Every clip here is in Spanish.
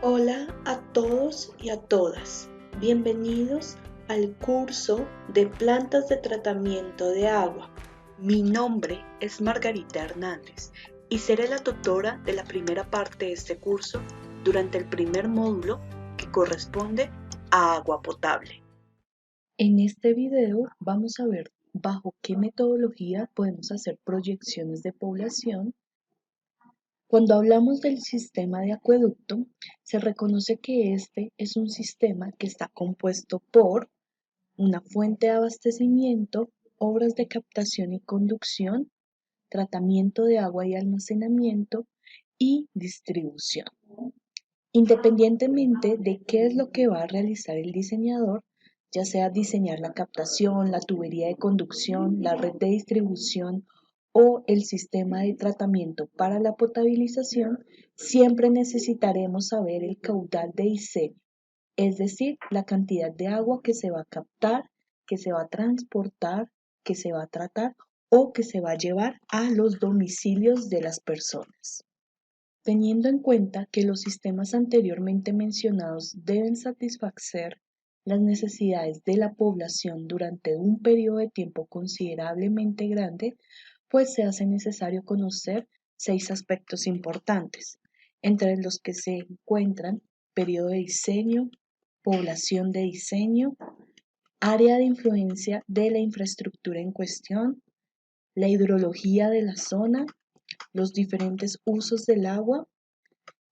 Hola a todos y a todas. Bienvenidos al curso de plantas de tratamiento de agua. Mi nombre es Margarita Hernández y seré la tutora de la primera parte de este curso durante el primer módulo que corresponde a agua potable. En este video vamos a ver bajo qué metodología podemos hacer proyecciones de población. Cuando hablamos del sistema de acueducto, se reconoce que este es un sistema que está compuesto por una fuente de abastecimiento, obras de captación y conducción, tratamiento de agua y almacenamiento y distribución. Independientemente de qué es lo que va a realizar el diseñador, ya sea diseñar la captación, la tubería de conducción, la red de distribución o el sistema de tratamiento para la potabilización, siempre necesitaremos saber el caudal de diseño, es decir, la cantidad de agua que se va a captar, que se va a transportar, que se va a tratar o que se va a llevar a los domicilios de las personas. Teniendo en cuenta que los sistemas anteriormente mencionados deben satisfacer las necesidades de la población durante un periodo de tiempo considerablemente grande, pues se hace necesario conocer 6 aspectos importantes, entre los que se encuentran periodo de diseño, población de diseño, área de influencia de la infraestructura en cuestión, la hidrología de la zona, los diferentes usos del agua,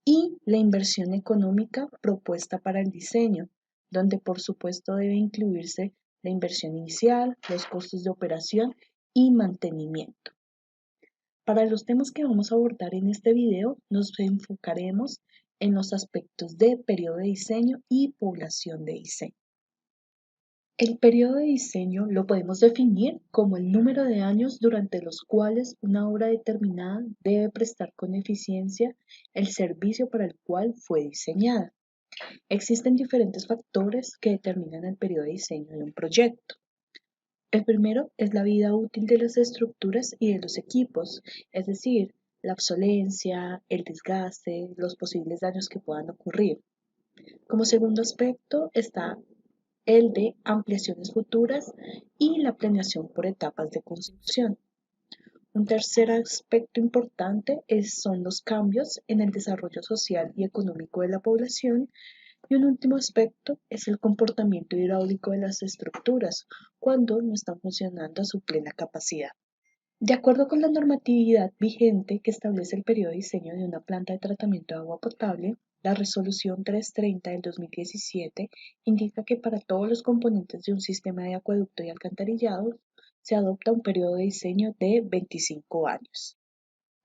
y la inversión económica propuesta para el diseño, donde por supuesto debe incluirse la inversión inicial, los costos de operación y mantenimiento. Para los temas que vamos a abordar en este video, nos enfocaremos en los aspectos de periodo de diseño y población de diseño. El periodo de diseño lo podemos definir como el número de años durante los cuales una obra determinada debe prestar con eficiencia el servicio para el cual fue diseñada. Existen diferentes factores que determinan el periodo de diseño de un proyecto. El primero es la vida útil de las estructuras y de los equipos, es decir, la obsolencia, el desgaste, los posibles daños que puedan ocurrir. Como segundo aspecto está el de ampliaciones futuras y la planeación por etapas de construcción. Un tercer aspecto importante son los cambios en el desarrollo social y económico de la población. Y un último aspecto es el comportamiento hidráulico de las estructuras cuando no están funcionando a su plena capacidad. De acuerdo con la normatividad vigente que establece el periodo de diseño de una planta de tratamiento de agua potable, la Resolución 330 del 2017 indica que para todos los componentes de un sistema de acueducto y alcantarillado se adopta un periodo de diseño de 25 años.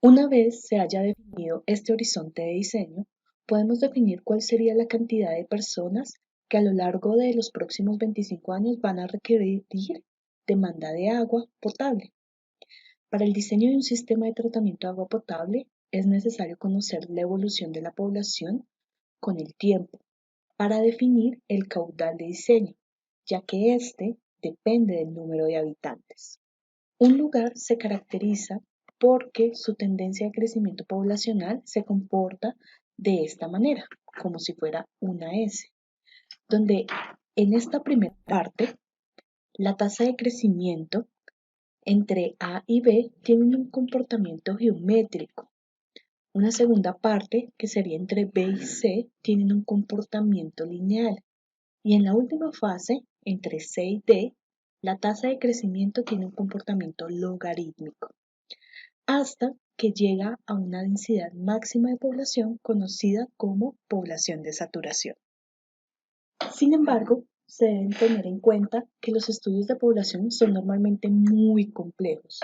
Una vez se haya definido este horizonte de diseño, podemos definir cuál sería la cantidad de personas que a lo largo de los próximos 25 años van a requerir demanda de agua potable. Para el diseño de un sistema de tratamiento de agua potable es necesario conocer la evolución de la población con el tiempo para definir el caudal de diseño, ya que este depende del número de habitantes. Un lugar se caracteriza porque su tendencia de crecimiento poblacional se comporta de esta manera, como si fuera una S, donde en esta primera parte la tasa de crecimiento entre A y B tienen un comportamiento geométrico. Una segunda parte, que sería entre B y C, tienen un comportamiento lineal. Y en la última fase, entre C y D, la tasa de crecimiento tiene un comportamiento logarítmico, hasta que llega a una densidad máxima de población conocida como población de saturación. Sin embargo, se deben tener en cuenta que los estudios de población son normalmente muy complejos.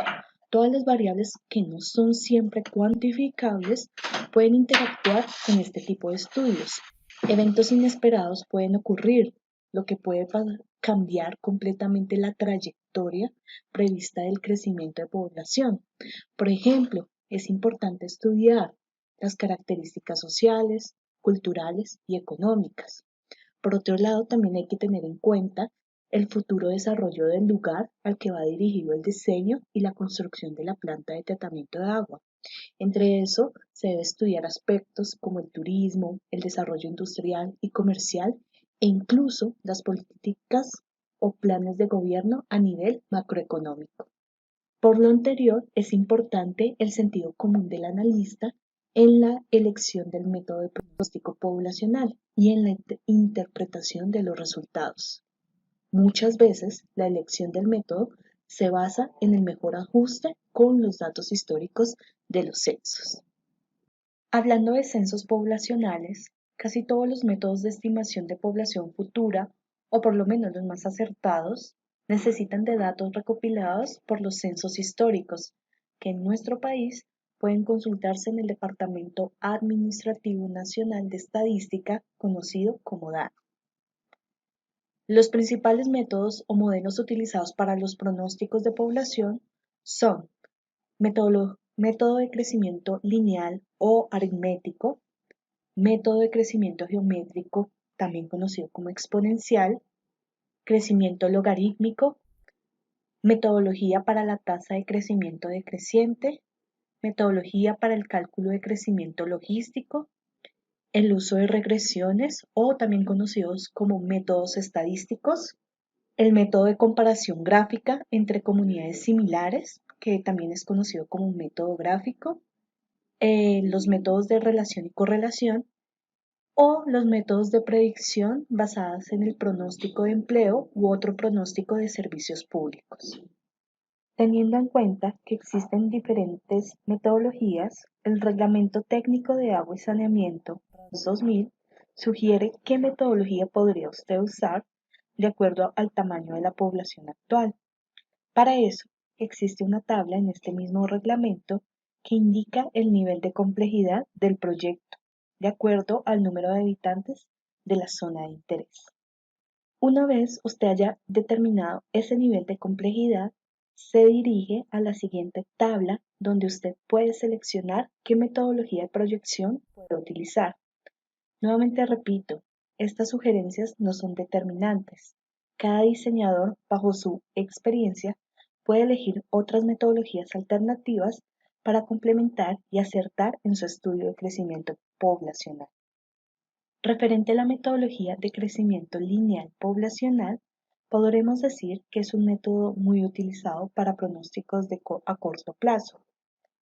Todas las variables que no son siempre cuantificables pueden interactuar con este tipo de estudios. Eventos inesperados pueden ocurrir, lo que puede cambiar completamente la trayectoria prevista del crecimiento de población. Por ejemplo, es importante estudiar las características sociales, culturales y económicas. Por otro lado, también hay que tener en cuenta el futuro desarrollo del lugar al que va dirigido el diseño y la construcción de la planta de tratamiento de agua. Entre eso, se debe estudiar aspectos como el turismo, el desarrollo industrial y comercial e incluso las políticas o planes de gobierno a nivel macroeconómico. Por lo anterior, es importante el sentido común del analista en la elección del método de pronóstico poblacional y en la interpretación de los resultados. Muchas veces, la elección del método se basa en el mejor ajuste con los datos históricos de los censos. Hablando de censos poblacionales, casi todos los métodos de estimación de población futura, o por lo menos los más acertados, necesitan de datos recopilados por los censos históricos, que en nuestro país pueden consultarse en el Departamento Administrativo Nacional de Estadística, conocido como DANE. Los principales métodos o modelos utilizados para los pronósticos de población son método de crecimiento lineal o aritmético, método de crecimiento geométrico, también conocido como exponencial, crecimiento logarítmico, metodología para la tasa de crecimiento decreciente, metodología para el cálculo de crecimiento logístico, el uso de regresiones o también conocidos como métodos estadísticos, el método de comparación gráfica entre comunidades similares, que también es conocido como un método gráfico, los métodos de relación y correlación o los métodos de predicción basados en el pronóstico de empleo u otro pronóstico de servicios públicos. Teniendo en cuenta que existen diferentes metodologías, el Reglamento Técnico de Agua y Saneamiento 2000 sugiere qué metodología podría usted usar de acuerdo al tamaño de la población actual. Para eso, existe una tabla en este mismo reglamento que indica el nivel de complejidad del proyecto, de acuerdo al número de habitantes de la zona de interés. Una vez usted haya determinado ese nivel de complejidad, se dirige a la siguiente tabla donde usted puede seleccionar qué metodología de proyección puede utilizar. Nuevamente repito, estas sugerencias no son determinantes. Cada diseñador, bajo su experiencia, puede elegir otras metodologías alternativas para complementar y acertar en su estudio de crecimiento poblacional. Referente a la metodología de crecimiento lineal poblacional, podremos decir que es un método muy utilizado para pronósticos a corto plazo.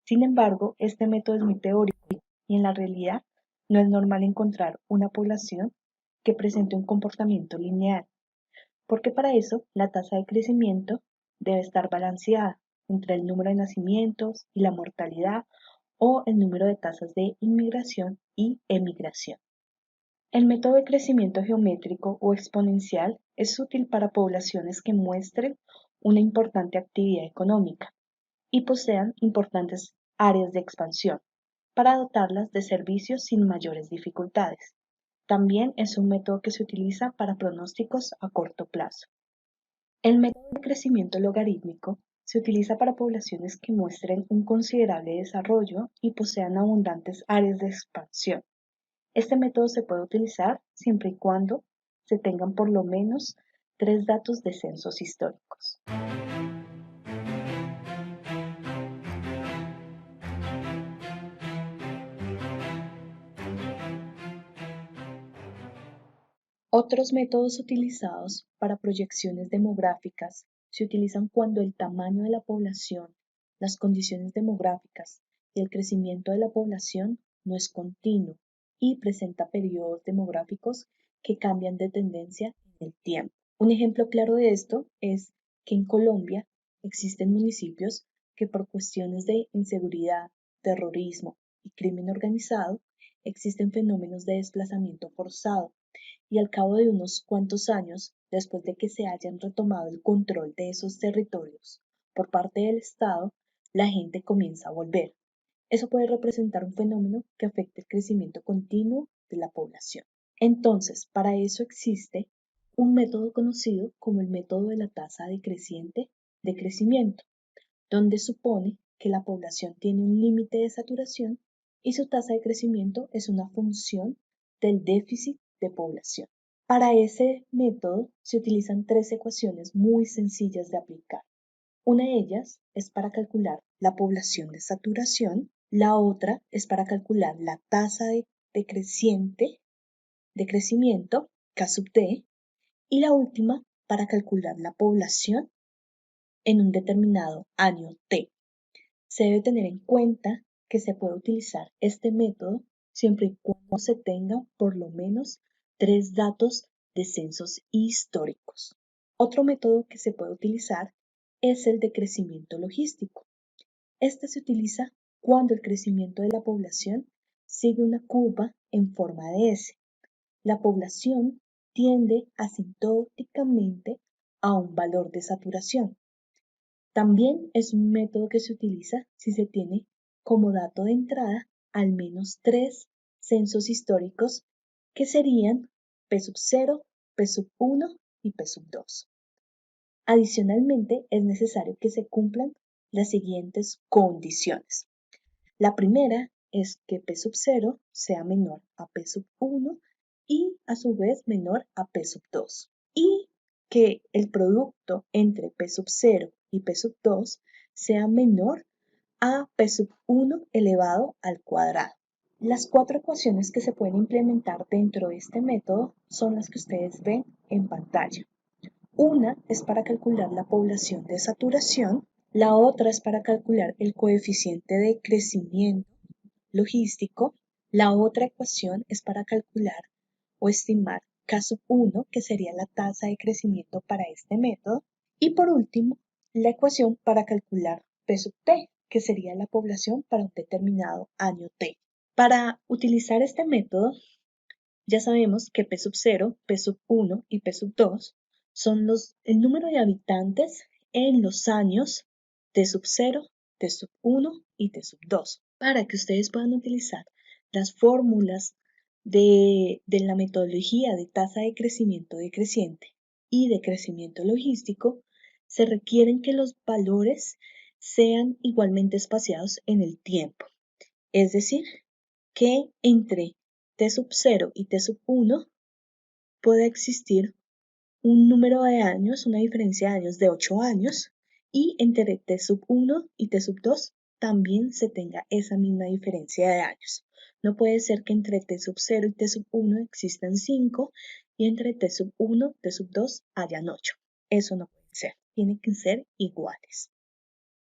Sin embargo, este método es muy teórico y en la realidad no es normal encontrar una población que presente un comportamiento lineal, porque para eso la tasa de crecimiento debe estar balanceada entre el número de nacimientos y la mortalidad o el número de tasas de inmigración y emigración. El método de crecimiento geométrico o exponencial es útil para poblaciones que muestren una importante actividad económica y posean importantes áreas de expansión para dotarlas de servicios sin mayores dificultades. También es un método que se utiliza para pronósticos a corto plazo. El método de crecimiento logarítmico se utiliza para poblaciones que muestren un considerable desarrollo y posean abundantes áreas de expansión. Este método se puede utilizar siempre y cuando se tengan por lo menos 3 datos de censos históricos. Otros métodos utilizados para proyecciones demográficas se utilizan cuando el tamaño de la población, las condiciones demográficas y el crecimiento de la población no es continuo y presenta periodos demográficos que cambian de tendencia en el tiempo. Un ejemplo claro de esto es que en Colombia existen municipios que por cuestiones de inseguridad, terrorismo y crimen organizado existen fenómenos de desplazamiento forzado y al cabo de unos cuantos años, después de que se hayan retomado el control de esos territorios por parte del Estado, la gente comienza a volver. Eso puede representar un fenómeno que afecta el crecimiento continuo de la población. Entonces, para eso existe un método conocido como el método de la tasa decreciente de crecimiento, donde supone que la población tiene un límite de saturación y su tasa de crecimiento es una función del déficit de población. Para ese método se utilizan 3 ecuaciones muy sencillas de aplicar. Una de ellas es para calcular la población de saturación, La otra es para calcular la tasa de crecimiento, K sub D, y la última para calcular la población en un determinado año T. Se debe tener en cuenta que se puede utilizar este método siempre y cuando se tenga por lo menos 3 datos de censos históricos. Otro método que se puede utilizar es el de crecimiento logístico. Este se utiliza cuando el crecimiento de la población sigue una curva en forma de S. La población tiende asintóticamente a un valor de saturación. También es un método que se utiliza si se tiene como dato de entrada al menos 3 censos históricos que serían P sub 0, P sub 1 y P sub 2. Adicionalmente, es necesario que se cumplan las siguientes condiciones. La primera es que P sub 0 sea menor a P sub 1 y a su vez menor a P sub 2. Y que el producto entre P sub 0 y P sub 2 sea menor a P sub 1 elevado al cuadrado. Las 4 ecuaciones que se pueden implementar dentro de este método son las que ustedes ven en pantalla. Una es para calcular la población de saturación, la otra es para calcular el coeficiente de crecimiento logístico, la otra ecuación es para calcular o estimar K sub 1, que sería la tasa de crecimiento para este método, y por último, la ecuación para calcular P sub T, que sería la población para un determinado año T. Para utilizar este método, ya sabemos que P sub 0, P sub 1 y P sub 2 son el número de habitantes en los años T sub 0, T sub 1 y T sub 2. Para que ustedes puedan utilizar las fórmulas de la metodología de tasa de crecimiento decreciente y de crecimiento logístico, se requieren que los valores sean igualmente espaciados en el tiempo. Es decir, que entre T sub 0 y T sub 1 puede existir un número de años, una diferencia de años de 8 años, y entre T sub 1 y T sub 2 también se tenga esa misma diferencia de años. No puede ser que entre T sub 0 y T sub 1 existan 5 y entre T sub 1 y T sub 2 hayan 8. Eso no puede ser, tienen que ser iguales.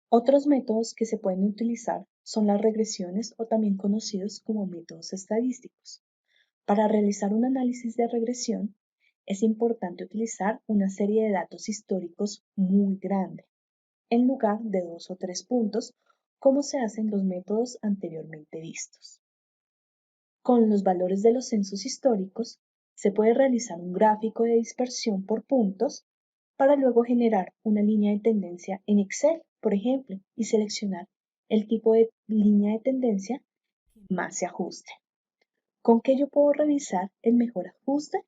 Otros métodos que se pueden utilizar son las regresiones o también conocidos como métodos estadísticos. Para realizar un análisis de regresión, es importante utilizar una serie de datos históricos muy grande, en lugar de 2 o 3 puntos, como se hace en los métodos anteriormente vistos. Con los valores de los censos históricos, se puede realizar un gráfico de dispersión por puntos para luego generar una línea de tendencia en Excel, por ejemplo, y seleccionar el tipo de línea de tendencia que más se ajuste. ¿Con qué yo puedo revisar el mejor ajuste?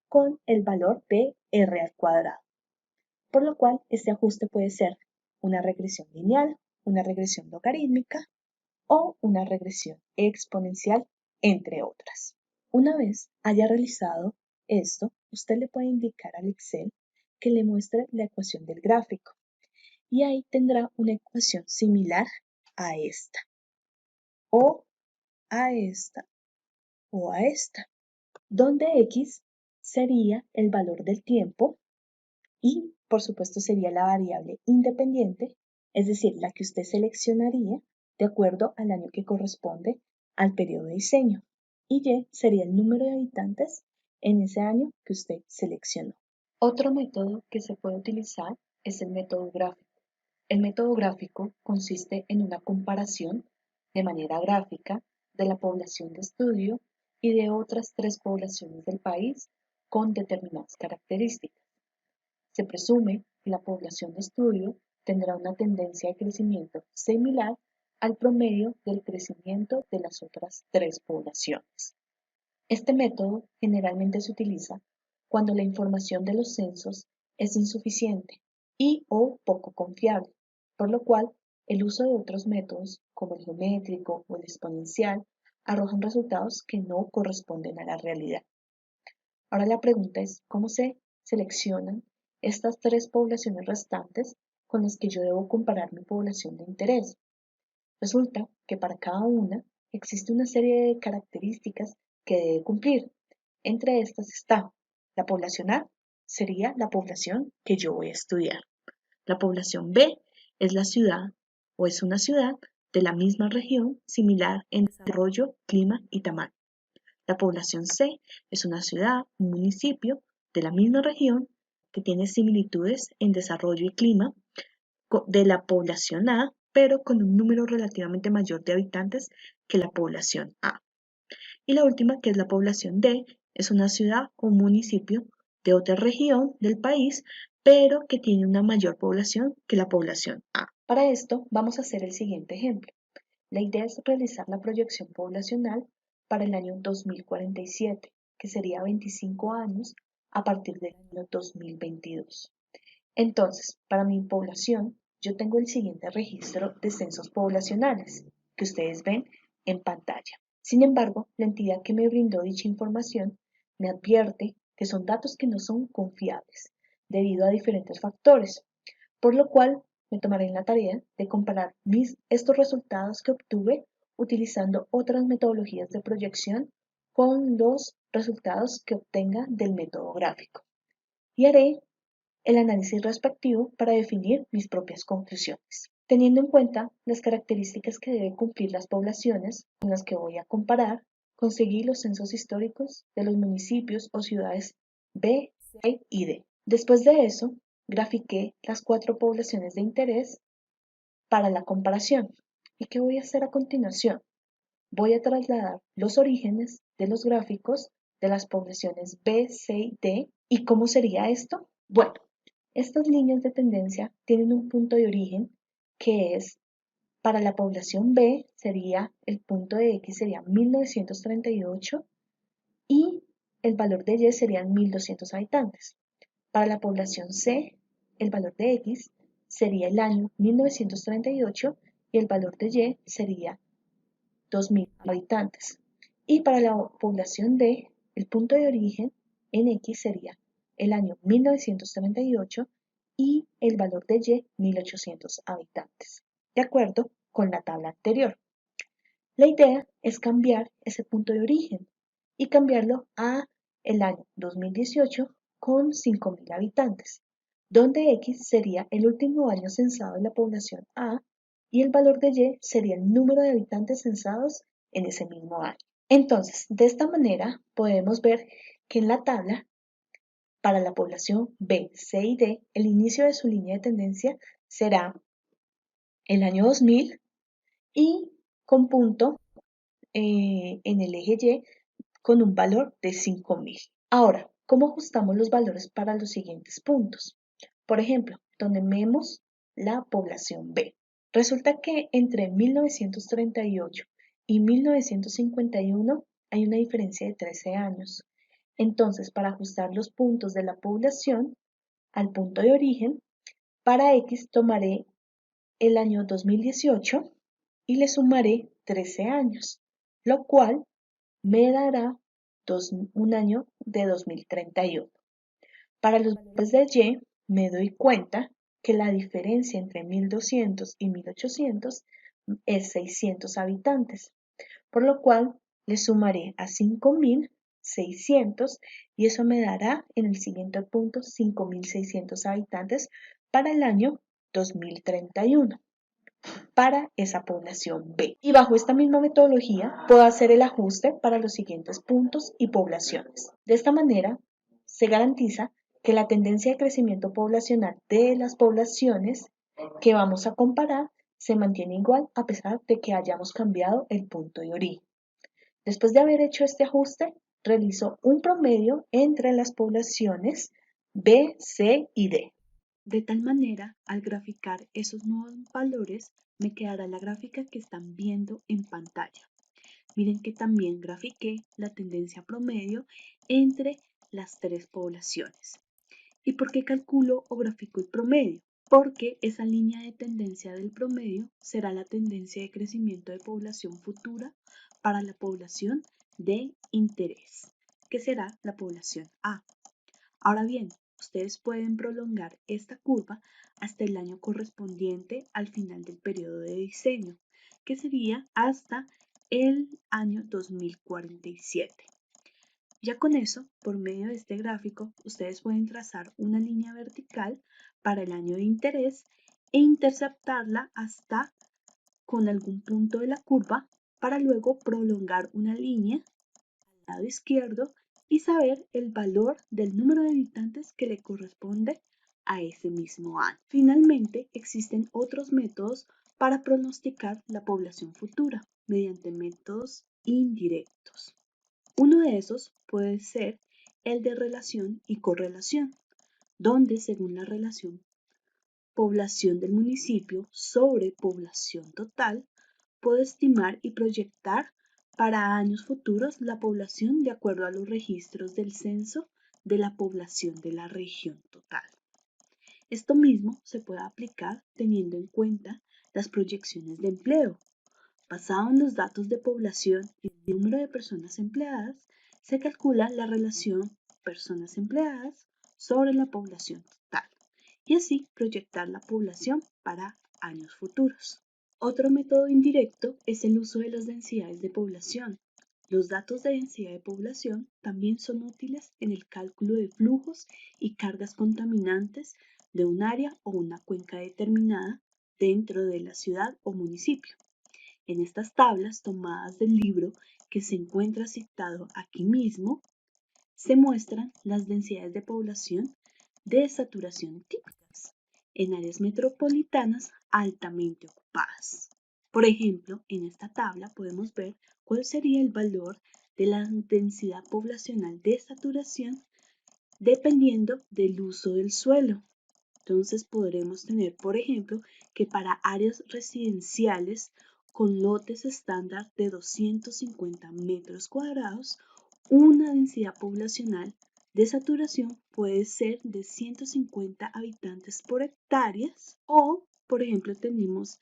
Con el valor de R al cuadrado. Por lo cual, este ajuste puede ser una regresión lineal, una regresión logarítmica o una regresión exponencial, entre otras. Una vez haya realizado esto, usted le puede indicar al Excel que le muestre la ecuación del gráfico y ahí tendrá una ecuación similar a esta o a esta o a esta, donde X sería el valor del tiempo y, por supuesto, sería la variable independiente, es decir, la que usted seleccionaría de acuerdo al año que corresponde al periodo de diseño. Y Y sería el número de habitantes en ese año que usted seleccionó. Otro método que se puede utilizar es el método gráfico. El método gráfico consiste en una comparación de manera gráfica de la población de estudio y de otras 3 poblaciones del país con determinadas características. Se presume que la población de estudio tendrá una tendencia de crecimiento similar al promedio del crecimiento de las otras 3 poblaciones. Este método generalmente se utiliza cuando la información de los censos es insuficiente y o poco confiable, por lo cual el uso de otros métodos como el geométrico o el exponencial arrojan resultados que no corresponden a la realidad. Ahora la pregunta es, ¿cómo se seleccionan estas 3 poblaciones restantes con las que yo debo comparar mi población de interés? Resulta que para cada una existe una serie de características que debe cumplir. Entre estas está la población A, sería la población que yo voy a estudiar. La población B es la ciudad o es una ciudad de la misma región similar en desarrollo, clima y tamaño. La población C es una ciudad, un municipio de la misma región que tiene similitudes en desarrollo y clima de la población A, pero con un número relativamente mayor de habitantes que la población A. Y la última, que es la población D, es una ciudad o municipio de otra región del país, pero que tiene una mayor población que la población A. Para esto vamos a hacer el siguiente ejemplo. La idea es realizar la proyección poblacional para el año 2047, que sería 25 años a partir del año 2022. Entonces, para mi población, yo tengo el siguiente registro de censos poblacionales que ustedes ven en pantalla. Sin embargo, la entidad que me brindó dicha información me advierte que son datos que no son confiables debido a diferentes factores, por lo cual me tomaré en la tarea de comparar estos resultados que obtuve utilizando otras metodologías de proyección con los resultados que obtenga del método gráfico. Y haré el análisis respectivo para definir mis propias conclusiones. Teniendo en cuenta las características que deben cumplir las poblaciones con las que voy a comparar, conseguí los censos históricos de los municipios o ciudades B, C y D. Después de eso, grafiqué las 4 poblaciones de interés para la comparación. ¿Y qué voy a hacer a continuación? Voy a trasladar los orígenes de los gráficos de las poblaciones B, C y D. ¿Y cómo sería esto? Bueno, estas líneas de tendencia tienen un punto de origen que es, para la población B, sería el punto de X sería 1938 y el valor de Y serían 1200 habitantes. Para la población C, el valor de X sería el año 1938 y el valor de Y sería 2000 habitantes. Y para la población D, el punto de origen en X sería el año 1938 y el valor de Y 1800 habitantes, de acuerdo con la tabla anterior. La idea es cambiar ese punto de origen y cambiarlo a el año 2018 con 5000 habitantes, donde X sería el último año censado de la población A y el valor de Y sería el número de habitantes censados en ese mismo año. Entonces, de esta manera podemos ver que en la tabla, para la población B, C y D, el inicio de su línea de tendencia será el año 2000 y con punto en el eje Y con un valor de 5000. Ahora, ¿cómo ajustamos los valores para los siguientes puntos? Por ejemplo, tomemos la población B. Resulta que entre 1938 y 1951 hay una diferencia de 13 años. Entonces, para ajustar los puntos de la población al punto de origen, para X tomaré el año 2018 y le sumaré 13 años, lo cual me dará un año de 2031. Para los valores de Y, me doy cuenta que la diferencia entre 1200 y 1800 es 600 habitantes, por lo cual le sumaré a 5600 y eso me dará en el siguiente punto 5600 habitantes para el año 2031 para esa población B. Y bajo esta misma metodología puedo hacer el ajuste para los siguientes puntos y poblaciones. De esta manera se garantiza que la tendencia de crecimiento poblacional de las poblaciones que vamos a comparar se mantiene igual a pesar de que hayamos cambiado el punto de origen. Después de haber hecho este ajuste, realizo un promedio entre las poblaciones B, C y D. De tal manera, al graficar esos nuevos valores, me quedará la gráfica que están viendo en pantalla. Miren que también grafiqué la tendencia promedio entre las 3 poblaciones. ¿Y por qué calculo o grafico el promedio? Porque esa línea de tendencia del promedio será la tendencia de crecimiento de población futura para la población de interés, que será la población A. Ahora bien, ustedes pueden prolongar esta curva hasta el año correspondiente al final del periodo de diseño, que sería hasta el año 2047. Ya con eso, por medio de este gráfico, ustedes pueden trazar una línea vertical para el año de interés e interceptarla hasta con algún punto de la curva para luego prolongar una línea al lado izquierdo y saber el valor del número de habitantes que le corresponde a ese mismo año. Finalmente, existen otros métodos para pronosticar la población futura mediante métodos indirectos. Uno de esos puede ser el de relación y correlación, donde según la relación población del municipio sobre población total, puedo estimar y proyectar para años futuros la población de acuerdo a los registros del censo de la población de la región total. Esto mismo se puede aplicar teniendo en cuenta las proyecciones de empleo. Basado en los datos de población y el número de personas empleadas, se calcula la relación personas empleadas sobre la población total y así proyectar la población para años futuros. Otro método indirecto es el uso de las densidades de población. Los datos de densidad de población también son útiles en el cálculo de flujos y cargas contaminantes de un área o una cuenca determinada dentro de la ciudad o municipio. En estas tablas tomadas del libro que se encuentra citado aquí mismo, se muestran las densidades de población de saturación típicas en áreas metropolitanas altamente ocupadas. Por ejemplo, en esta tabla podemos ver cuál sería el valor de la densidad poblacional de saturación dependiendo del uso del suelo. Entonces podremos tener, por ejemplo, que para áreas residenciales con lotes estándar de 250 metros cuadrados, una densidad poblacional de saturación puede ser de 150 habitantes por hectáreas o, por ejemplo, tenemos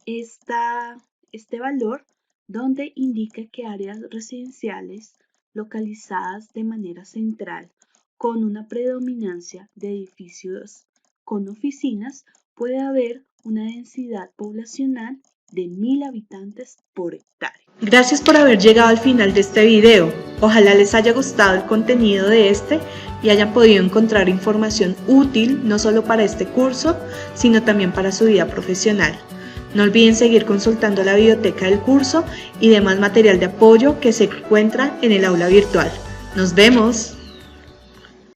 este valor donde indica que áreas residenciales localizadas de manera central con una predominancia de edificios con oficinas puede haber una densidad poblacional de 1000 habitantes por hectárea. Gracias por haber llegado al final de este video. Ojalá les haya gustado el contenido de este y hayan podido encontrar información útil no solo para este curso, sino también para su vida profesional. No olviden seguir consultando la biblioteca del curso y demás material de apoyo que se encuentra en el aula virtual. ¡Nos vemos!